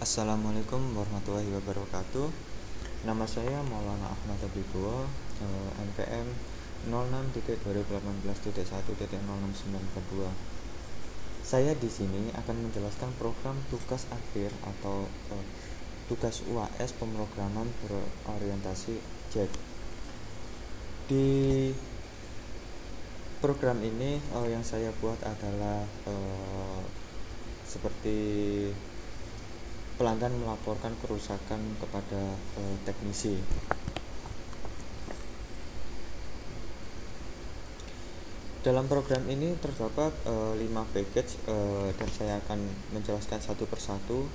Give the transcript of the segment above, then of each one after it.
Assalamualaikum warahmatullahi wabarakatuh. Nama saya Maulana Ahmad Abibuwo, NPM 06.2018.1.06942. Saya di sini akan menjelaskan program tugas akhir atau tugas UAS pemrograman berorientasi JET. Di program ini yang saya buat adalah seperti pelanggan melaporkan kerusakan kepada teknisi. Dalam program ini terdapat 5 package dan saya akan menjelaskan satu persatu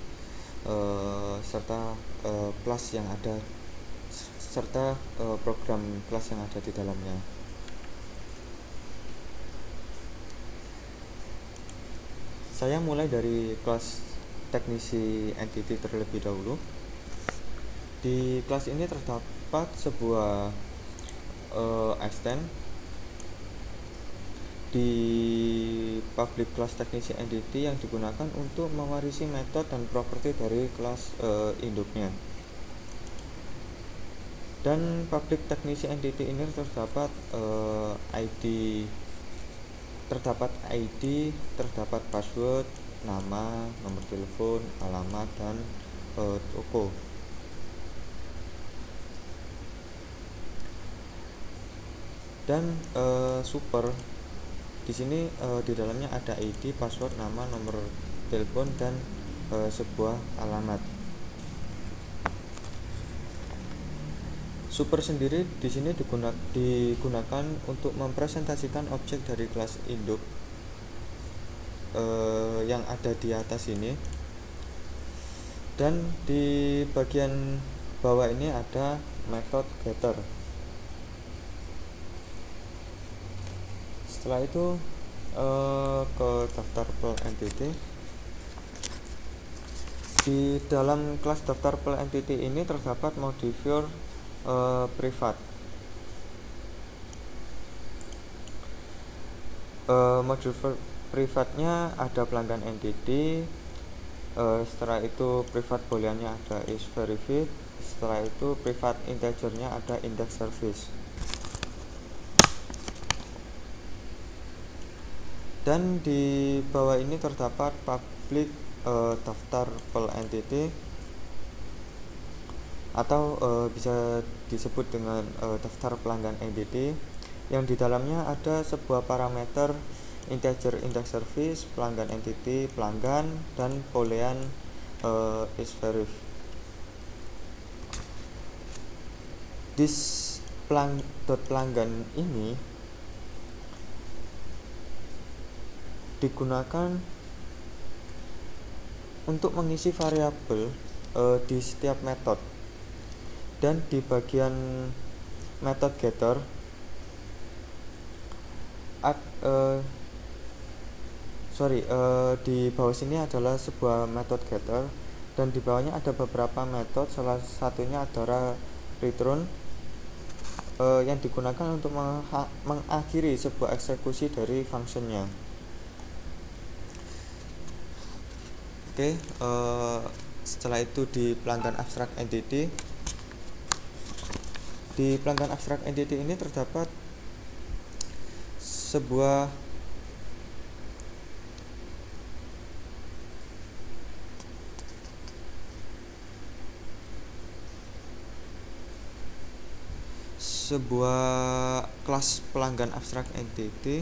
serta kelas yang ada serta program kelas yang ada di dalamnya. Saya mulai dari kelas teknisi entity terlebih dahulu. Di kelas ini terdapat sebuah extend di public class teknisi entity yang digunakan untuk mewarisi metode dan properti dari kelas induknya. Dan public teknisi entity ini terdapat ID, terdapat password, nama, nomor telepon, alamat, dan toko. Dan super di sini di dalamnya ada ID, password, nama, nomor telepon, dan sebuah alamat. Super sendiri di sini digunakan untuk mempresentasikan objek dari kelas induk yang ada di atas ini. Dan di bagian bawah ini ada method getter. Setelah itu ke daftar Pel entity. Di dalam kelas daftar Pel entity ini terdapat modifier privat. Modifier privatnya ada pelanggan entity. Setelah itu privat booleannya ada is verified. Setelah itu privat integernya ada index service. Dan di bawah ini terdapat public daftar Pel entity atau bisa disebut dengan daftar pelanggan entity, yang di dalamnya ada sebuah parameter integer index service, pelanggan entity, pelanggan, dan boolean is verified. This pelanggan ini digunakan untuk mengisi variabel di setiap metode. Dan di bagian method getter di bawah sini adalah sebuah method getter, dan di bawahnya ada beberapa metode. Salah satunya adalah return yang digunakan untuk mengakhiri sebuah eksekusi dari functionnya. Setelah itu di pelanggan abstrak entity. Di pelanggan abstrak entity ini terdapat sebuah kelas pelanggan abstrak entity.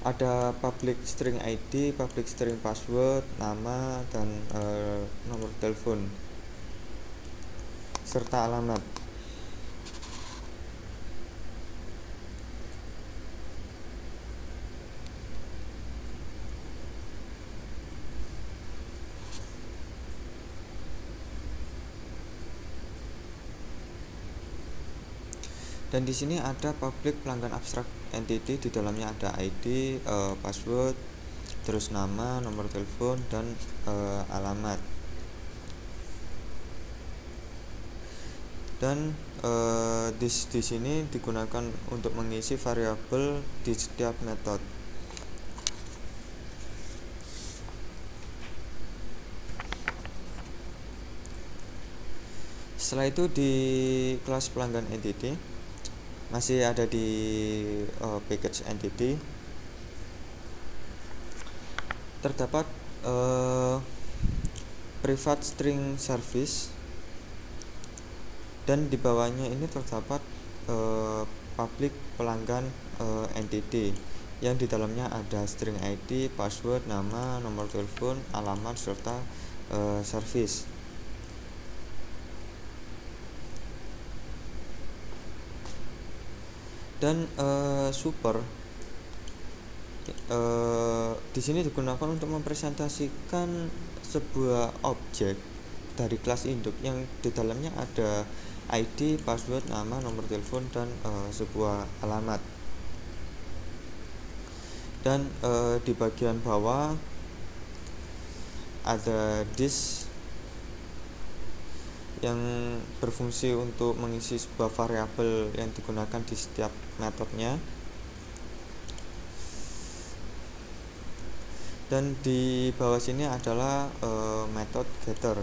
Ada public string ID, public string password, nama, dan nomor telepon serta alamat. Dan di sini ada public pelanggan abstrak entity, di dalamnya ada ID, password, terus nama, nomor telepon, dan alamat. Dan di sini digunakan untuk mengisi variabel di setiap metode. Setelah itu di kelas pelanggan entity masih ada di package entity terdapat private string service, dan di bawahnya ini terdapat public pelanggan entity yang di dalamnya ada string ID, password, nama, nomor telepon, alamat, serta service. Dan super di sini digunakan untuk mempresentasikan sebuah objek dari kelas induk yang di dalamnya ada ID, password, nama, nomor telepon, dan sebuah alamat. Dan di bagian bawah ada this yang berfungsi untuk mengisi sebuah variabel yang digunakan di setiap metodenya. Dan di bawah sini adalah method getter.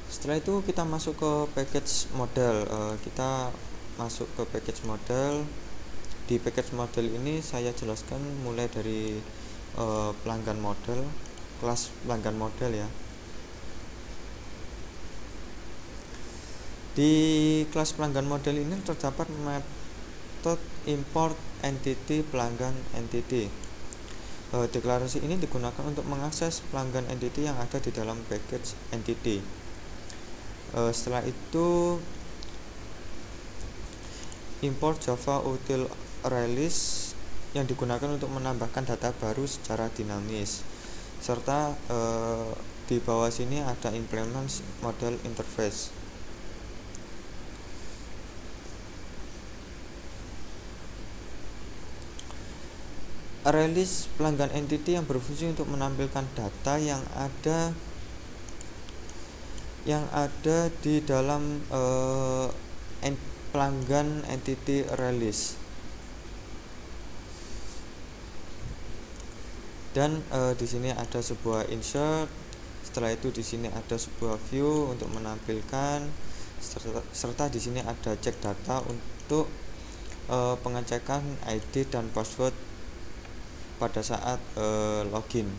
Setelah itu kita masuk ke package model. Kita masuk ke package model. Di package model ini saya jelaskan mulai dari pelanggan model, kelas pelanggan model ya. Di kelas pelanggan model ini terdapat metode import entity pelanggan entity. Deklarasi ini digunakan untuk mengakses pelanggan entity yang ada di dalam package entity. Setelah itu import Java util release yang digunakan untuk menambahkan data baru secara dinamis, serta di bawah sini ada implement model interface. Release pelanggan entity yang berfungsi untuk menampilkan data yang ada di dalam pelanggan entity release. Dan di sini ada sebuah insert. Setelah itu di sini ada sebuah view untuk menampilkan, serta di sini ada cek data untuk pengecekan ID dan password pada saat login.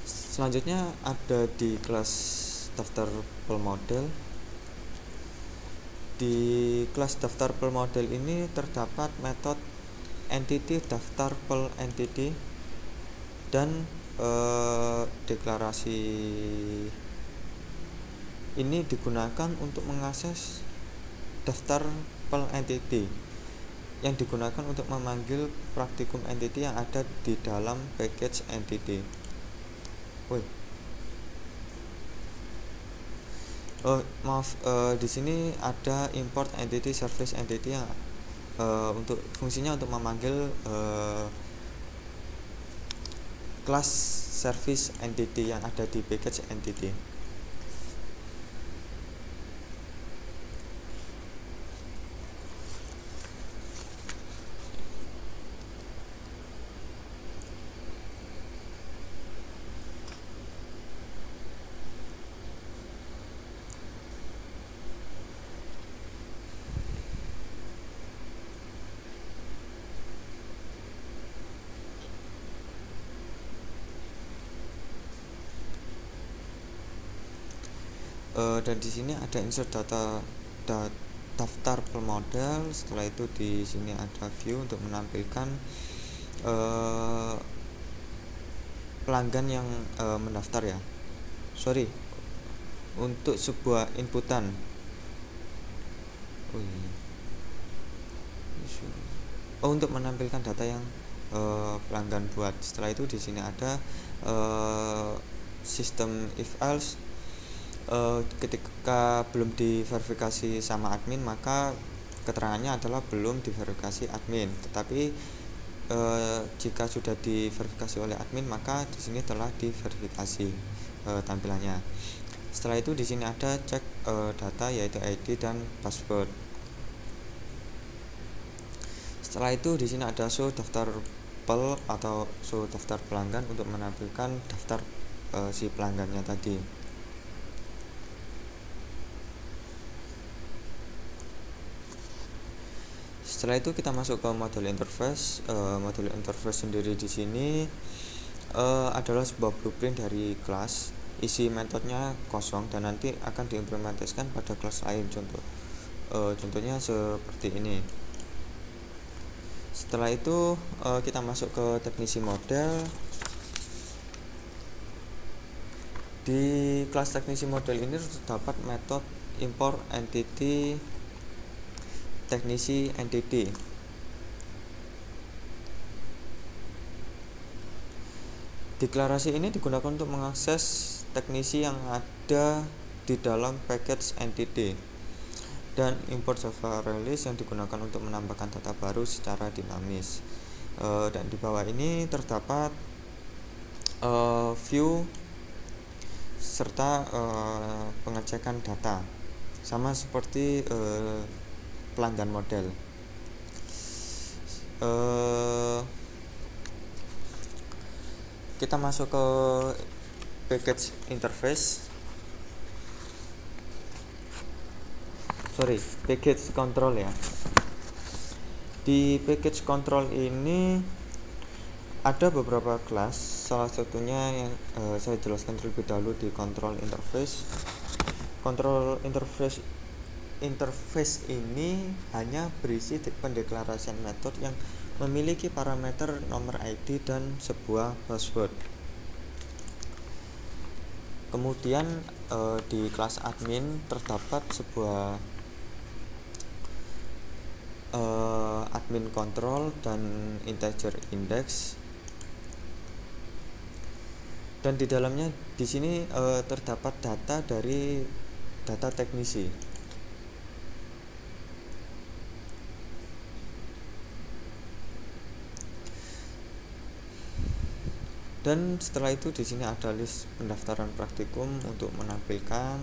Selanjutnya ada di kelas daftar pel model. Di kelas daftar pel model ini terdapat metode entity daftar pel entity dan deklarasi ini digunakan untuk mengakses daftar pel entity yang digunakan untuk memanggil praktikum entity yang ada di dalam package entity. Di sini ada import entity service entity yang untuk fungsinya untuk memanggil kelas service entity yang ada di package entity. Dan di sini ada insert daftar pel model. Setelah itu di sini ada view untuk menampilkan pelanggan yang mendaftar ya. Untuk sebuah inputan. Untuk menampilkan data yang pelanggan buat. Setelah itu di sini ada sistem if else. Ketika belum diverifikasi sama admin, maka keterangannya adalah belum diverifikasi admin. Tetapi jika sudah diverifikasi oleh admin, maka di sini telah diverifikasi tampilannya. Setelah itu di sini ada cek data yaitu ID dan password. Setelah itu di sini ada show daftar PEL atau suhu daftar pelanggan untuk menampilkan daftar si pelanggannya tadi. Setelah itu kita masuk ke modul interface. Modul interface sendiri di sini adalah sebuah blueprint dari kelas. Isi metodenya kosong dan nanti akan diimplementasikan pada kelas lain. Contohnya seperti ini. Setelah itu kita masuk ke teknisi model. Di kelas teknisi model ini terdapat metode import entity teknisi entity. Deklarasi ini digunakan untuk mengakses teknisi yang ada di dalam package entity, dan import Java release yang digunakan untuk menambahkan data baru secara dinamis. Dan di bawah ini terdapat view serta pengecekan data, sama seperti pelanggan model. Kita masuk ke package interface. Package control ya. Di package control ini ada beberapa kelas. Salah satunya yang saya jelaskan terlebih dahulu di control interface. Control interface ini hanya berisi pendeklarasian metode yang memiliki parameter nomor ID dan sebuah password. Kemudian di kelas admin terdapat sebuah admin control dan integer index, dan di dalamnya di sini terdapat data dari data teknisi. Dan setelah itu di sini ada list pendaftaran praktikum untuk menampilkan.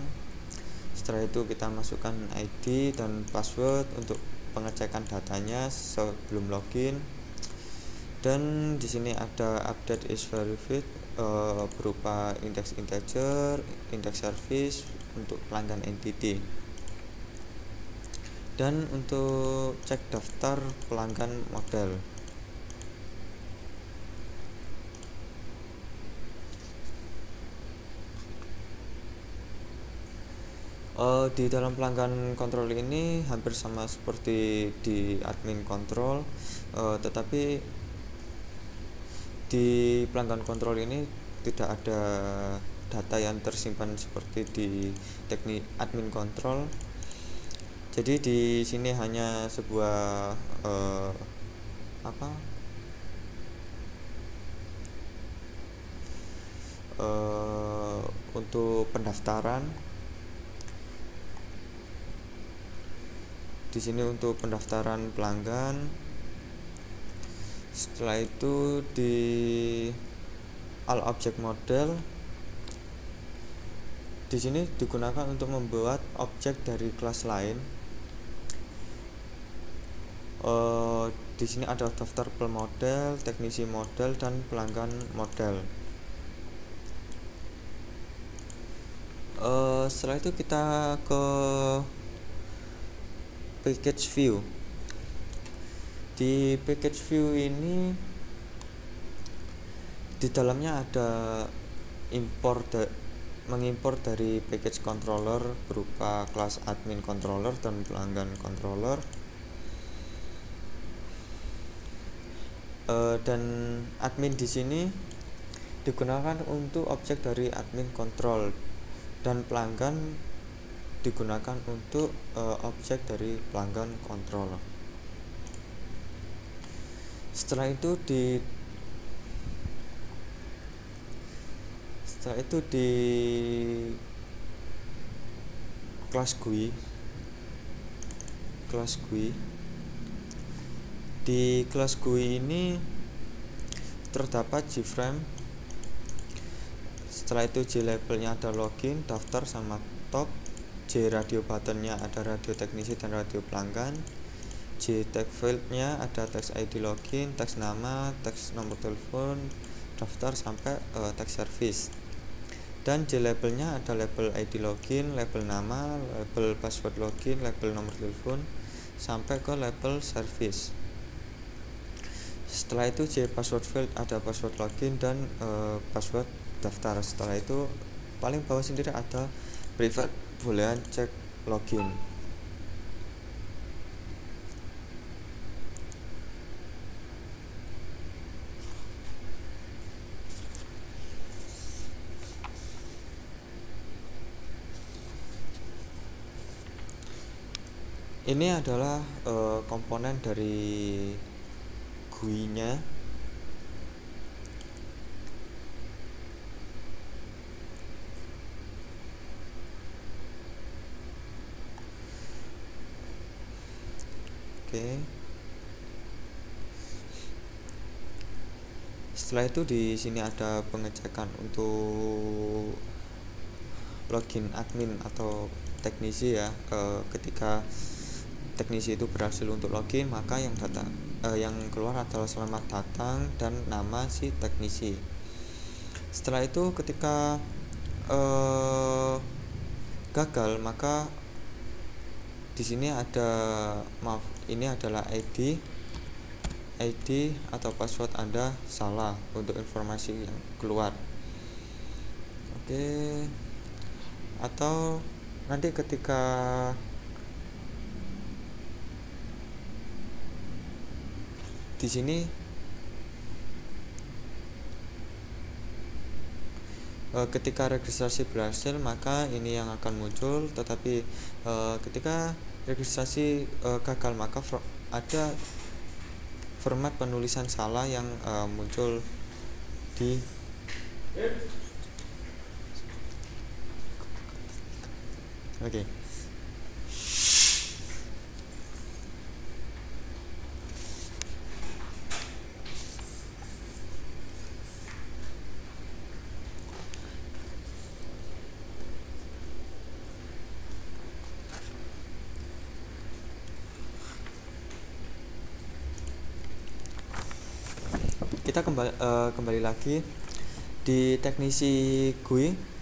Setelah itu kita masukkan ID dan password untuk pengecekan datanya sebelum login. Dan di sini ada update is verified berupa indeks integer, indeks service untuk pelanggan entity. Dan untuk cek daftar pelanggan model. Di dalam pelanggan kontrol ini hampir sama seperti di admin kontrol, tetapi di pelanggan kontrol ini tidak ada data yang tersimpan seperti di teknik admin kontrol. Jadi di sini hanya sebuah untuk pendaftaran. Di sini untuk pendaftaran pelanggan. Setelah itu di all object model, di sini digunakan untuk membuat objek dari kelas lain. Di sini ada daftar pel model, teknisi model, dan pelanggan model. Setelah itu kita ke package view. Di package view ini di dalamnya ada mengimpor dari package controller berupa kelas admin controller dan pelanggan controller. Dan admin di sini digunakan untuk objek dari admin control, dan pelanggan digunakan untuk objek dari pelanggan controller. Setelah itu di kelas GUI, di kelas GUI ini terdapat JFrame. Setelah itu JLabel-nya ada login, daftar, sama top. J radio buttonnya ada radio teknisi dan radio pelanggan. J tag fieldnya ada teks ID login, teks nama, teks nomor telepon daftar sampai teks service. Dan J labelnya ada label ID login, label nama, label password login, label nomor telepon sampai ke label service. Setelah itu J password field ada password login dan password daftar. Setelah itu paling bawah sendiri ada private boolean check login. Ini adalah komponen dari GUI-nya. Oke. Setelah itu di sini ada pengecekan untuk login admin atau teknisi ya. Ketika teknisi itu berhasil untuk login, maka yang keluar adalah selamat datang dan nama si teknisi. Setelah itu ketika gagal, maka di sini ini adalah ID atau password Anda salah untuk informasi yang keluar. Oke. Atau nanti ketika di sini ketika registrasi berhasil, maka ini yang akan muncul. Tetapi ketika registrasi gagal, maka ada format penulisan salah yang muncul di Oke. Kita kembali lagi di teknisi GUI.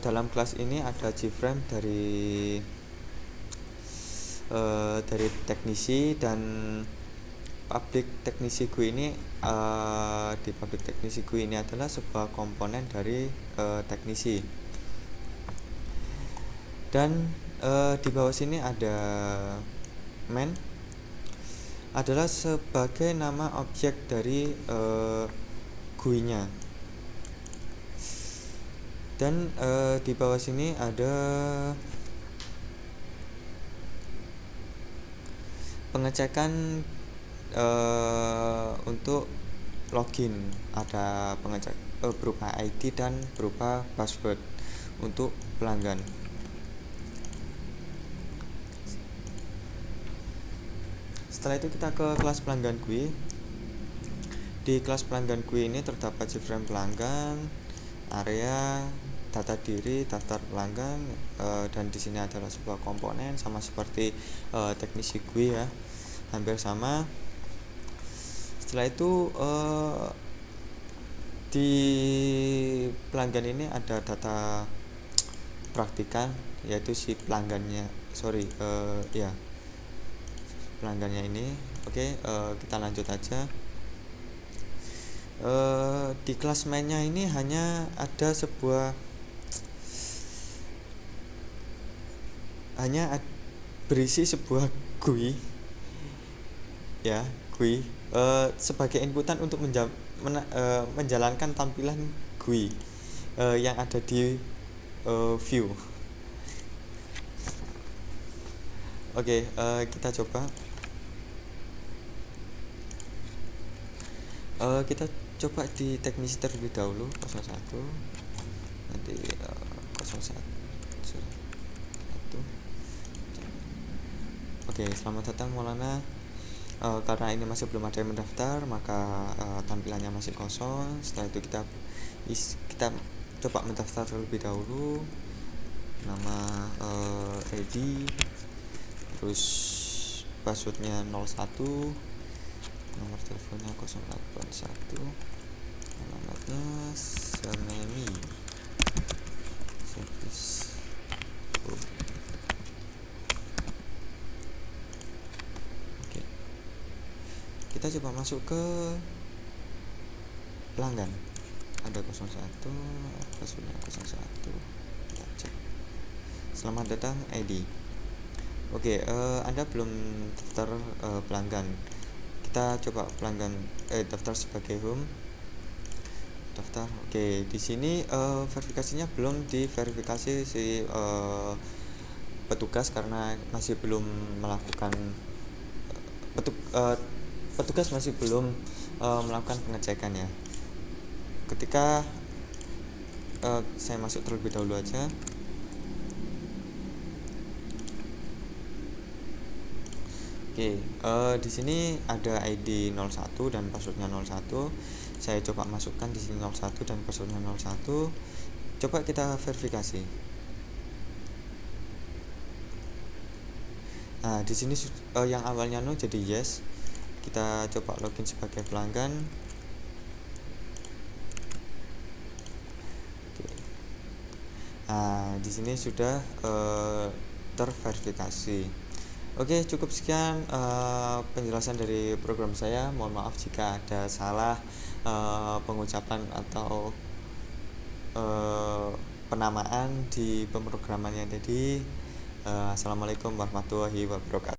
Dalam kelas ini ada JFrame dari teknisi dan public teknisi GUI ini. Di public teknisi GUI ini adalah sebuah komponen dari teknisi. Dan di bawah sini ada main, adalah sebagai nama objek dari GUI-nya. Dan di bawah sini ada pengecekan untuk login, ada pengecek berupa ID dan berupa password untuk pelanggan. Setelah itu kita ke kelas pelanggan GUI. Di kelas pelanggan GUI ini terdapat JFrame pelanggan, area, data diri, daftar pelanggan, dan di sini adalah sebuah komponen sama seperti teknisi GUI ya, hampir sama. Setelah itu di pelanggan ini ada data praktikan, yaitu si pelanggannya, pelanggannya ini. Oke, kita lanjut aja. Di kelas mainnya ini hanya ada berisi sebuah GUI ya, GUI sebagai inputan untuk menjalankan tampilan GUI yang ada di view. Oke, kita coba. Kita coba di teknisi terlebih dahulu, 01, nanti 01. Oke, selamat datang Maulana. Karena ini masih belum ada yang mendaftar, maka tampilannya masih kosong. Setelah itu kita coba mendaftar terlebih dahulu. Nama ID, terus passwordnya 01, nomor teleponnya 081, alamatnya Sememi Service. Oke, kita coba masuk ke pelanggan. Ada 01, passwordnya 01, kita cek. Selamat datang ID. Oke, Anda belum daftar pelanggan. Kita coba pelanggan daftar sebagai home. Daftar. Oke, di sini verifikasinya belum diverifikasi si petugas karena masih belum melakukan petugas masih belum melakukan pengecekan ya. Ketika saya masuk terlebih dahulu aja. Oke, di sini ada ID 01 dan passwordnya 01. Saya coba masukkan di sini 01 dan passwordnya 01. Coba kita verifikasi. Nah, di sini yang awalnya no jadi yes. Kita coba login sebagai pelanggan. Oke. Nah, di sini sudah terverifikasi. Oke, cukup sekian penjelasan dari program saya. Mohon maaf jika ada salah pengucapan atau penamaan di pemrogramannya tadi. Assalamualaikum warahmatullahi wabarakatuh.